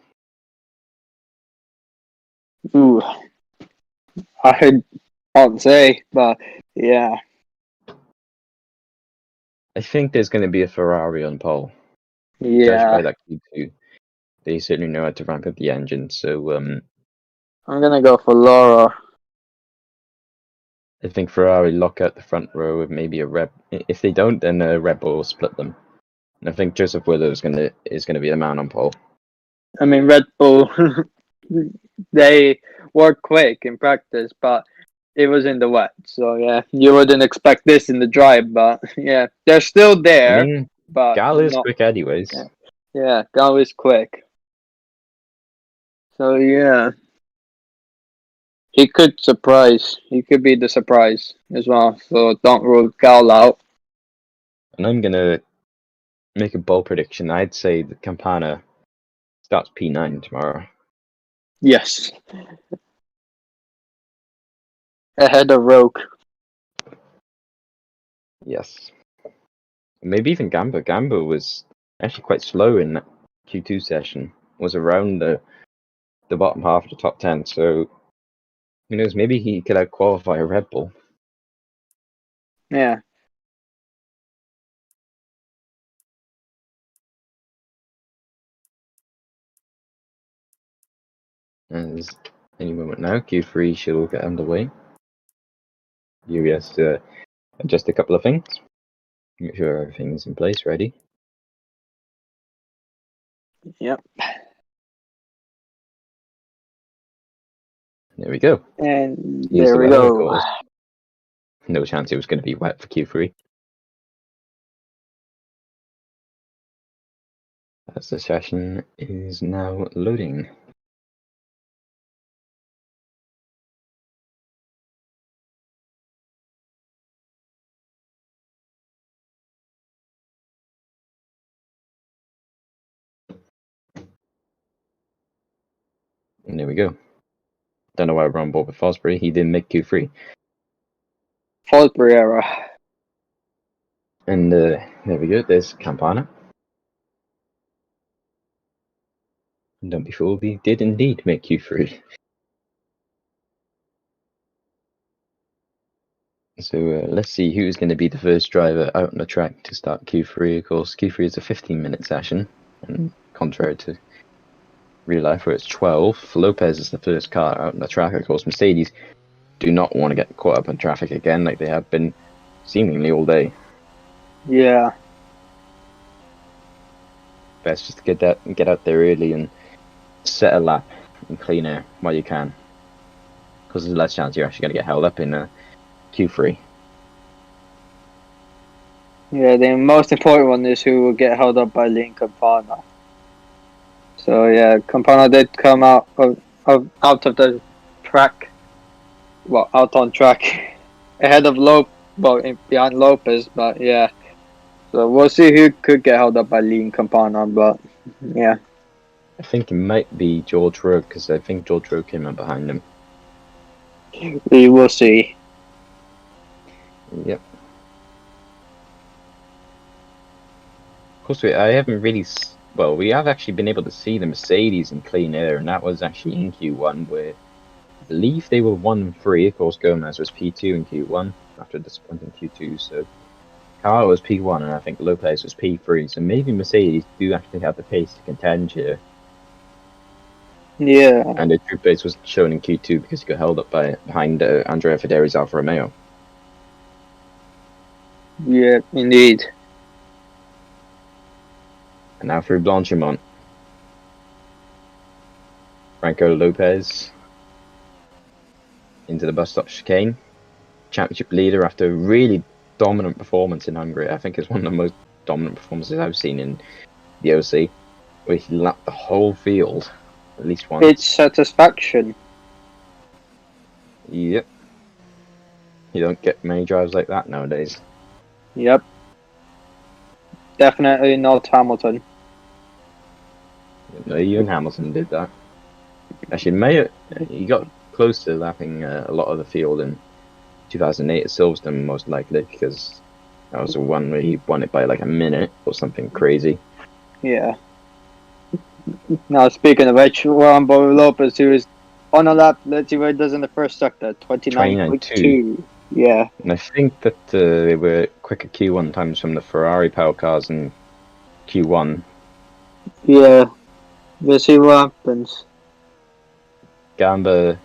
Ooh. I can't say, but yeah. I think there's going to be a Ferrari on pole. Judged Yeah. by that Q2. They certainly know how to ramp up the engine, so I'm gonna go for Laura. I think Ferrari lock out the front row with maybe a Red. If they don't, then a Red Bull will split them. And I think Joseph Wheeler is gonna be the man on pole. I mean, Red Bull, they work quick in practice, but it was in the wet. So, yeah, you wouldn't expect this in the drive, but yeah, they're still there, I mean, but Gal is not. quick anyways. Yeah, Gal is quick. So, yeah, he could surprise. He could be the surprise as well. So, don't rule Gal out. And I'm gonna make a bold prediction. I'd say that Campana starts P9 tomorrow. Yes. Ahead of Rogue. Yes. Maybe even Gamba. Gamba was actually quite slow in that Q2 session. Was around the bottom half of the top 10. So who knows? Maybe he could out qualify a Red Bull. Yeah. As any moment now, Q3 she'll get underway. Yuri has to adjust a couple of things. Make sure everything is in place, ready. Yep. There we go. And Here's there the we weather, of go. course. No chance it was going to be wet for Q3. As the session is now loading. And there we go. Don't know why we're on board with Fosbury. He didn't make Q3. Fosbury era. And there we go. There's Campana. And don't be fooled, he did indeed make Q3. So let's see who's going to be the first driver out on the track to start Q3. Of course, Q3 is a 15-minute session, and contrary to real life where it's 12, Lopez is the first car out on the track. Of course, Mercedes do not want to get caught up in traffic again like they have been seemingly all day. Yeah. Best just to get out there early and set a lap in clean air while you can, because there's less chance you're actually going to get held up in Q3. Yeah, the most important one is who will get held up by Lynn Campana. So yeah, Campana did come out of the track, well, out on track, ahead of behind Lopez, but yeah. So we'll see who could get held up by Lynn Campana, but yeah. I think it might be George Rowe, because I think George Rowe came up behind him. We will see. Yep. Of course, I haven't really. Well, we have actually been able to see the Mercedes in clean air, and that was actually in Q1, where I believe they were 1 and 3. Of course, Gomez was P2 in Q1 after disappointing Q2. So Carl was P1, and I think Lopez was P3. So maybe Mercedes do actually have the pace to contend here. Yeah, And the troop base was shown in Q2 because he got held up behind Andrea Federi's Alfa Romeo. yeah, indeed. And now through Blanchimont. Franco Lopez into the bus stop chicane. Championship leader after a really dominant performance in Hungary. I think it's one of the most dominant performances I've seen in the OC, where he lapped the whole field at least once. It's satisfaction. Yep. You don't get many drives like that nowadays. Yep. Definitely not Hamilton. No, even Hamilton did that. Actually, he got close to lapping a lot of the field in 2008 at Silverstone, most likely, because that was the one where he won it by like a minute or something crazy. Yeah. Now, speaking of which, Juan Lopez, who is on a lap, let's see what he does in the first sector, 29.2. Yeah. And I think that they were quicker Q1 times from the Ferrari power cars in Q1. Yeah. We'll see what happens. Gamba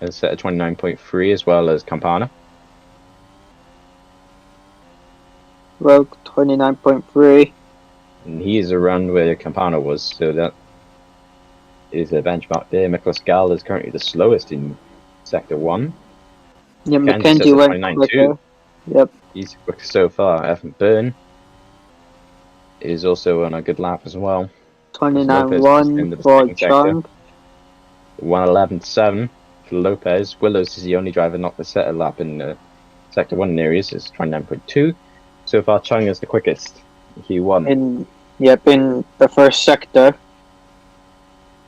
is set at 29.3 as well as Campana. Well, 29.3. And he is around where Campana was, so that is a benchmark there. Nicholas Gall is currently the slowest in Sector 1. Yeah, Mackenzie went quicker. Yep. He's quick so far. Evan Byrne is also on a good lap as well. 29.1 for Chung. 1:11.7 for Lopez. Willows is the only driver not to set a lap in Sector 1 areas. It's 29.2. So far, Chung is the quickest. He won. In the first sector.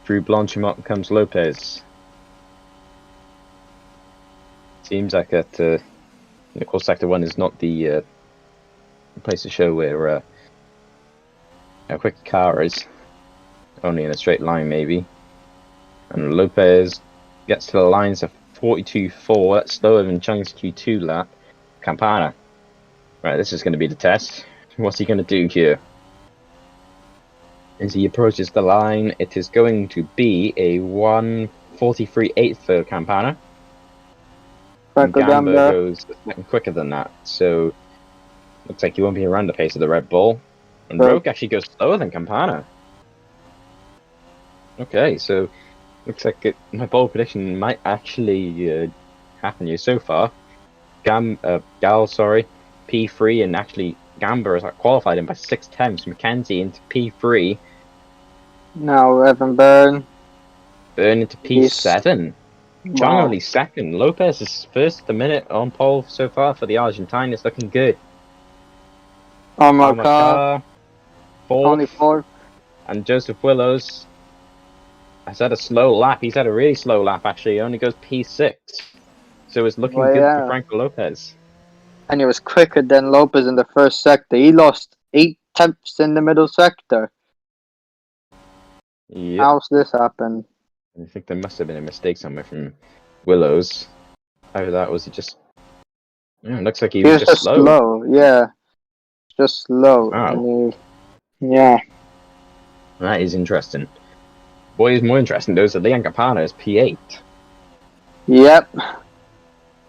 Through Blanchimont comes Lopez. Seems like that. Of course, Sector 1 is not the place to show where how quick a car is. Only in a straight line, maybe. And Lopez gets to the lines of 42.4. That's slower than Chung's Q2 lap. Campana. Right, this is going to be the test. What's he going to do here? As he approaches the line, it is going to be a 1:43.8 for Campana. And Gamba goes a second quicker than that, so looks like he won't be around the pace of the Red Bull. And Rogue actually goes slower than Campana. Okay, so looks like my bold prediction might actually happen here so far. Gal, P3, and actually Gamba has qualified him by 6 tenths. Mackenzie into P3. Now Evan Byrne. Byrne into P7. Chung only second. Lopez is first at the minute on pole so far for the Argentine. It's looking good. Armor fourth. Only fourth. And Joseph Willows has had a slow lap. He's had a really slow lap, actually. He only goes P6. So it's looking good for Franco Lopez. And he was quicker than Lopez in the first sector. He lost 8 tenths in the middle sector. Yep. How's this happen? I think there must have been a mistake somewhere from Willows. Either that was he just... Yeah, it looks like he was just slow. Yeah. Just slow. Wow. Yeah. That is interesting. What is more interesting, though, is that Leon Campana is P8. Yep.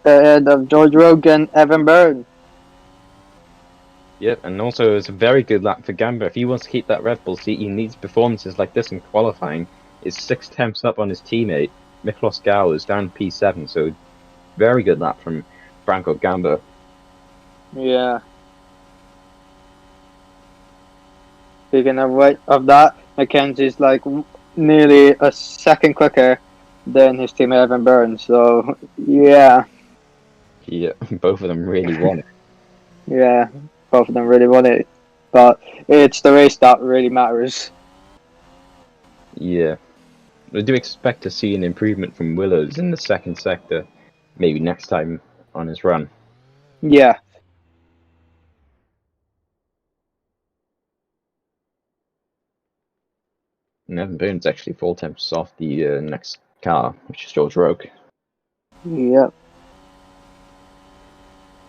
Ahead of George Rogan, Evan Byrne. Yep, and also it's a very good lap for Gamba. If he wants to keep that Red Bull seat, he needs performances like this in qualifying. Is 6 tenths up on his teammate. Miklos Gau is down P7, so very good lap from Franco Gamba. Yeah. Speaking of that, Mackenzie's like nearly a second quicker than his teammate Evan Byrne. So yeah. Yeah, both of them really want it. Yeah, both of them really want it, but it's the race that really matters. Yeah. I do expect to see an improvement from Willows in the second sector, maybe next time on his run. Yeah. And Evan Byrne's actually 4 tenths off the next car, which is George Rogue. Yep.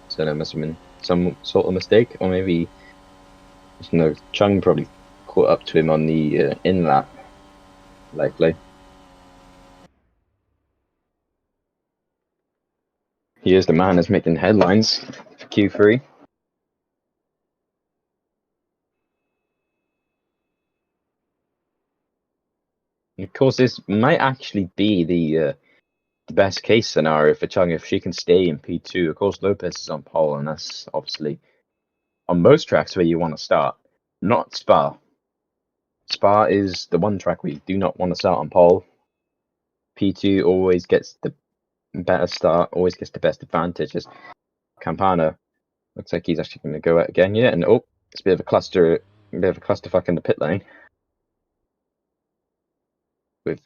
So there must have been some sort of mistake, or maybe Chung probably caught up to him on the in lap, likely. He is the man that's making headlines for Q3. And of course, this might actually be the best case scenario for Chung if she can stay in P2. Of course, Lopez is on pole, and that's obviously on most tracks where you want to start. Not Spa. Spa is the one track where you do not want to start on pole. P2 always gets the better start, always gets the best advantages. Campana looks like he's actually going to go out again, yeah. And it's a bit of a clusterfuck in the pit lane. With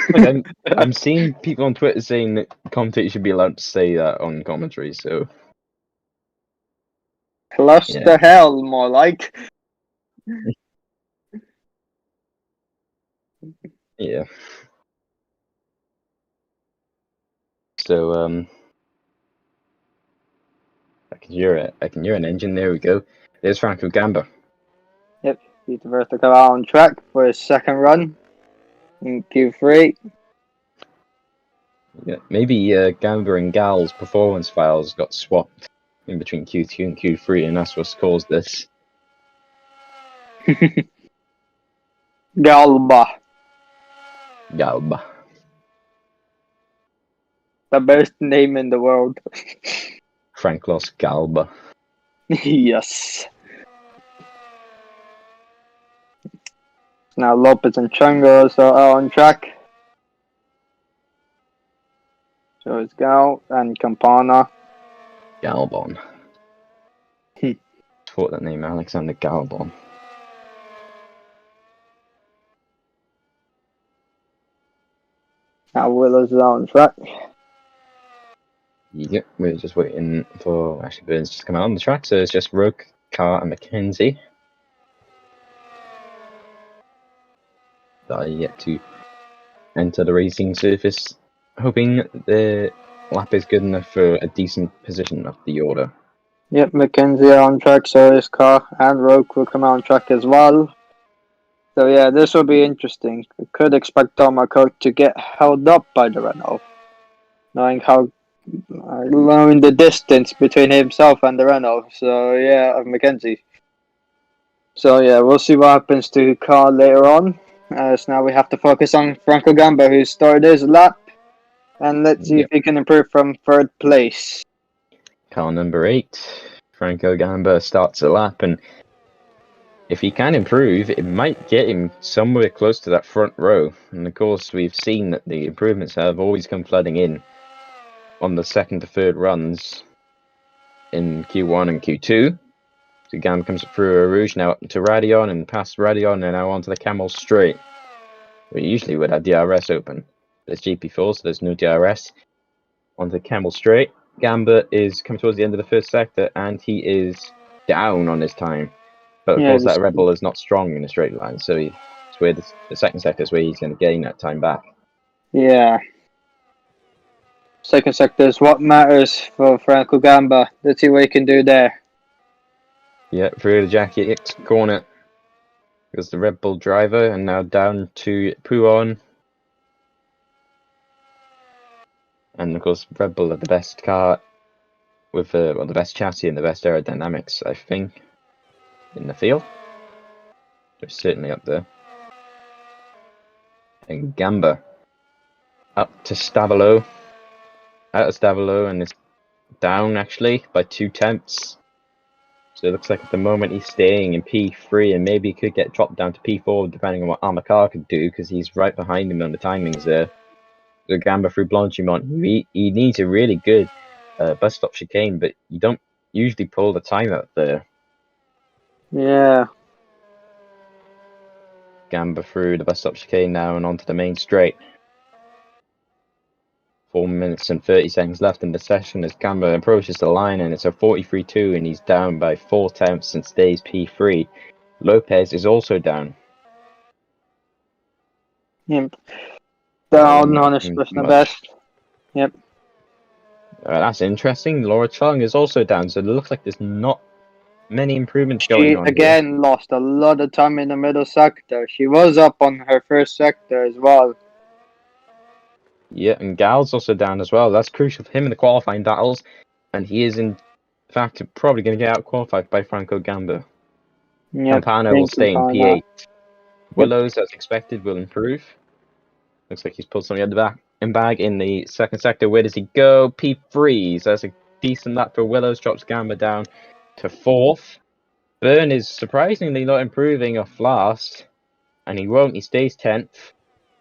like I'm seeing people on Twitter saying that commentators should be allowed to say that on commentary. So Cluster hell, more like. Yeah. So I can hear it. I can hear an engine. There we go. There's Franco Gamba. Yep, he's the first to come out on track for his second run in Q3. Yeah, maybe Gamba and Gal's performance files got swapped in between Q2 and Q3, and that's what's caused this. Galba. Galba. The best name in the world. Franklos Galba. Yes. Now Lopez and Chungo are on track. So it's Gal and Campana. Galbon. Thought that name, Alexander Galbon. Now Willows is on track. Yep, we're just waiting for Ashley Burns to come out on the track, so it's just Roke, Carr, and McKenzie that are yet to enter the racing surface, hoping the lap is good enough for a decent position of the order. Yep, McKenzie on track, so is Carr, and Roke will come out on track as well. So yeah, this will be interesting. We could expect Tomako to get held up by the Renault, knowing the distance between himself and the Renault. So yeah, of McKenzie. So yeah, we'll see what happens to Carr later on. So now we have to focus on Franco Gamba, who started his lap, and let's see if he can improve from third place. Car number 8, Franco Gamba starts a lap, and if he can improve, it might get him somewhere close to that front row. And of course, we've seen that the improvements have always come flooding in on the second to third runs in Q1 and Q2. So Gamba comes through a Rouge now up to Radion and past Radion and now onto the Camel Straight. We usually would have DRS open. There's GP4, so there's no DRS. Onto the Camel Straight. Gamba is coming towards the end of the first sector and he is down on his time. But of course, that Red Bull is not strong in a straight line, so it's where the second sector is where he's going to gain that time back. Yeah. Second sector is what matters for Franco Gamba. Let's see what he can do there. Yeah, through the Jackie X corner goes the Red Bull driver, and now down to Pouon. And of course, Red Bull are the best car with the best chassis and the best aerodynamics, I think, in the field. They're certainly up there. And Gamba up to Stavolo. Out of Stavolo, and it's down actually by 2 tenths. So it looks like at the moment he's staying in P3 and maybe he could get dropped down to P4 depending on what Amakar could do because he's right behind him on the timings there. So Gamba through Blanchimont, he needs a really good bus stop chicane, but you don't usually pull the time out there. Yeah. Gamba through the bus stop chicane now and onto the main straight. 4 minutes and 30 seconds left in the session as Gamba approaches the line, and it's a 43.2 and he's down by 4 tenths and stays P3. Lopez is also down. Yep. Down on his personal best. Yep. That's interesting. Laura Chung is also down, so it looks like there's not many improvements going on. She again lost a lot of time in the middle sector. She was up on her first sector as well. Yeah, and Gal's also down as well. That's crucial for him in the qualifying battles, and he is in fact probably going to get out qualified by Franco Gamba. Yep, Campana will think stay in about that. P8. Willows, as expected, will improve. Looks like he's pulled something out of the back and bag in the second sector. Where does he go? P3. So that's a decent lap for Willows. Drops Gamba down to 4th. Byrne is surprisingly not improving off last, and he won't. He stays 10th.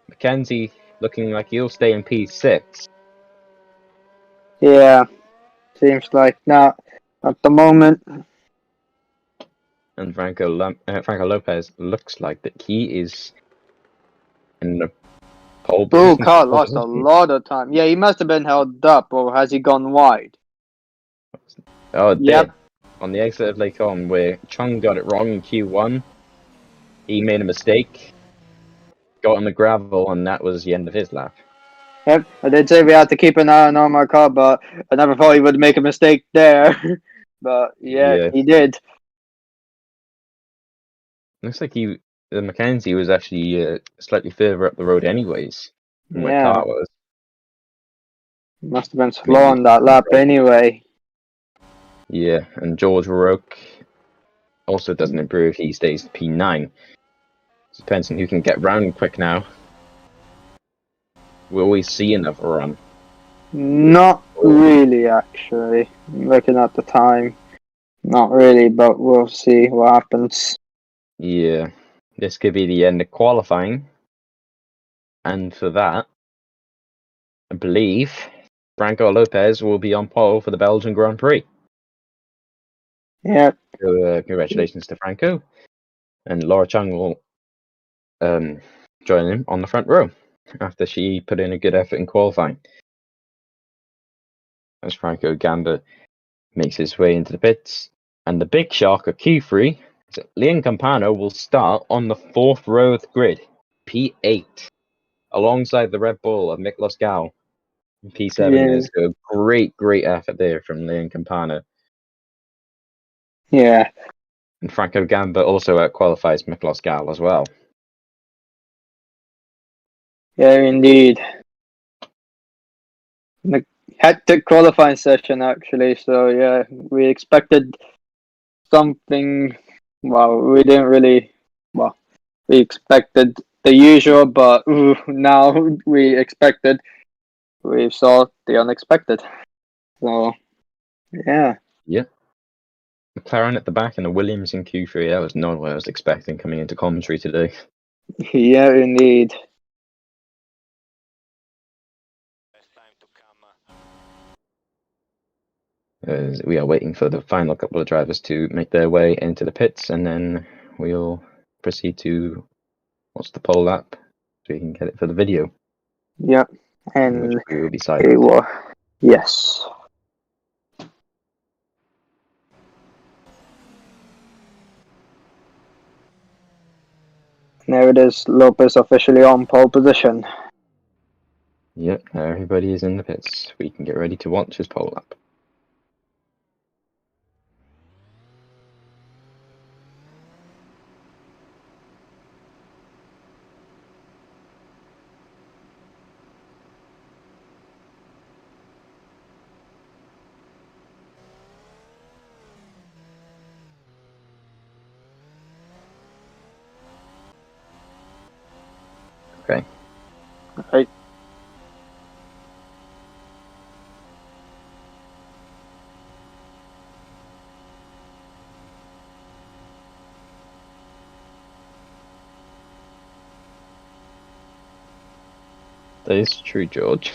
Mackenzie looking like he'll stay in P6. Yeah, seems like not at the moment. And Franco Lopez looks like that he is in the pole Oh, position. Carl lost a lot of time. Yeah, he must have been held up, or has he gone wide? Oh, it Yep. did. On the exit of Lake On, where Chung got it wrong in Q1, he made a mistake, got on the gravel, and that was the end of his lap. Yep, I did say we had to keep an eye on my car, but I never thought he would make a mistake there. But yeah, Yeah, he did. looks like the Mackenzie was actually slightly further up the road, anyways, from where Yeah, Cart was. must have been slow Maybe. on that lap anyway. Yeah, and George Roque also doesn't improve. He stays P9. Depends on who can get round quick now. Will we see another run? Not really, actually. Looking at the time, not really, but we'll see what happens. Yeah, this could be the end of qualifying. And for that, I believe Franco Lopez will be on pole for the Belgian Grand Prix. Yeah, So, congratulations to Franco. And Laura Chung will join him on the front row after she put in a good effort in qualifying. As Franco Gamba makes his way into the pits. And the big shock of Q3 is that Leon Campano will start on the 4th row of the grid, P8, alongside the Red Bull of Miklos Gal. P7 yeah, is a great effort there from Leon Campano. yeah, And Franco Gamba also outqualifies Miklos Gal as well. yeah, indeed. Hectic qualifying session, actually. So yeah, we expected something. Well, we didn't really. Well, we expected the usual, but now we saw the unexpected. So yeah, Yeah. McLaren at the back and the Williams in Q3. That was not what I was expecting coming into commentary today. yeah, indeed. We are waiting for the final couple of drivers to make their way into the pits, and then we'll proceed to what's the pole lap so we can get it for the video, Yep, in which and we will be it silent. was yes. There it is. Lopez officially on pole position. Yep, now everybody is in the pits. We can get ready to watch his pole lap. Okay. Right. That is true, George.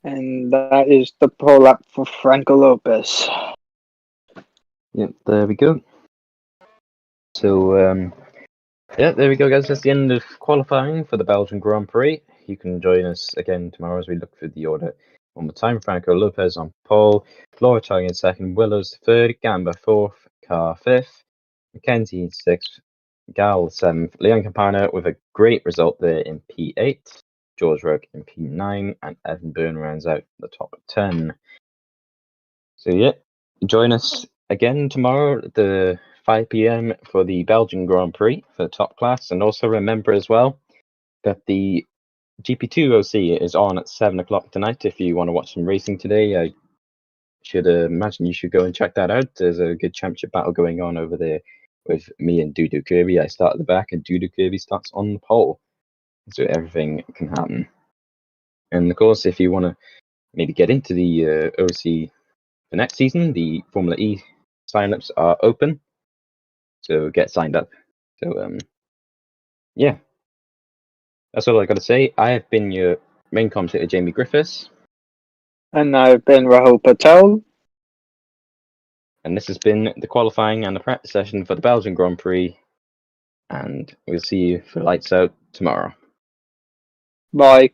And that is the pro lap for Franco Lopez. Yep, there we go. So, yeah, there we go, guys. That's the end of qualifying for the Belgian Grand Prix. You can join us again tomorrow as we look through the order one more time. Franco Lopez on pole, Flora Chang in second, Willows third, Gamba fourth, Carr fifth, Mackenzie sixth, Gal seventh, Leon Campana with a great result there in P8, George Roque in P9, and Evan Byrne rounds out the top 10. So, yeah, join us again tomorrow at the 5 p.m. for the Belgian Grand Prix for the top class. And also remember as well that the GP2 OC is on at 7 o'clock tonight. If you want to watch some racing today, I should imagine you should go and check that out. There's a good championship battle going on over there with me and Dudu Kirby. I start at the back and Dudu Kirby starts on the pole. So everything can happen. And of course, if you want to maybe get into the OC for next season, the Formula E sign-ups are open. So get signed up. So, yeah. That's all I got to say. I have been your main commentator, Jamie Griffiths. And I've been Rahul Patel. And this has been the qualifying and the practice session for the Belgian Grand Prix. And we'll see you for Lights Out tomorrow. Bye.